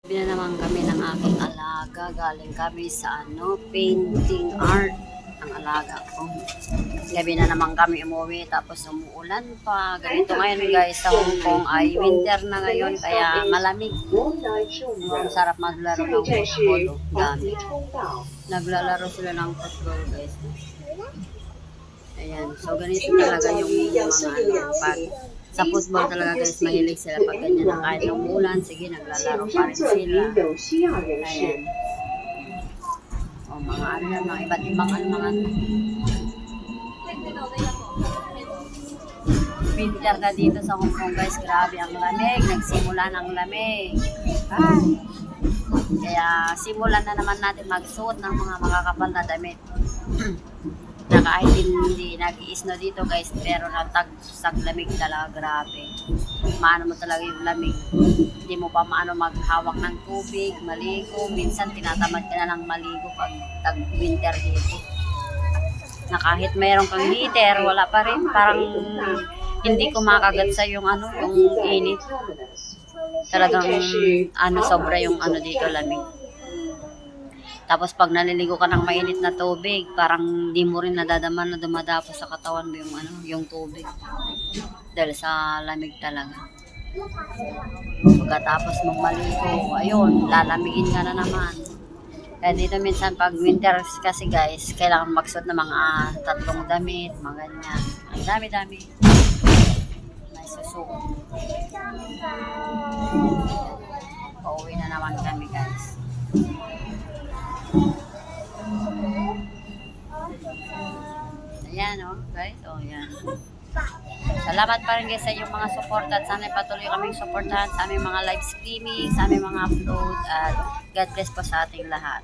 Bili na naman kami ng aking alaga. Galing kami sa painting art ng alaga ko. Gabi na naman kami umuwi tapos umuulan pa. Ganito ngayon guys, sa Hong Kong ay winter na ngayon kaya malamig. Sarap maglaro ng football. Dami. Naglalaro sila ng football guys. Ayan. So ganito talaga yung mga pag sa football talaga guys, mahilig sila pag ganyan na kahit umulan, sige, naglalaro pa rin sila. Ayan. O, mga ano yan, mga iba't ibang mga winter na dito sa Hong Kong guys, grabe ang lamig, nagsimula ng lamig. Ay. Kaya simulan na naman natin magsuot ng mga makakapal na damit. Na kahit hindi nag-i-snow dito guys, pero nataglamig talaga, grabe. Maano mo talaga yung lamig. Hindi mo pa maano maghawak ng tubig, maligo. Minsan tinatamad ka na ng maligo pag tag-winter dito. Na kahit mayroon kang heater, wala pa rin. Parang hindi kumakagat sa yung yung init. Talagang sobra yung dito lamig. Tapos pag naliligo ka ng mainit na tubig, parang di mo rin nadadaman na dumadapa sa katawan mo yung tubig. Dahil sa lamig talaga. Pagkatapos mong maligo, ayun, lalamigin ka na naman. Kaya dito minsan pag winter kasi guys, kailangan magsuot ng mga 3 damit, mga ganyan. Ang dami-dami. May susuot. Pauwi na naman kami guys. Ayan guys, yan. Salamat pa rin guys sa inyong mga support at sana patuloy kaming supportahan sa aming mga live streaming, sa aming mga upload at God bless po sa ating lahat.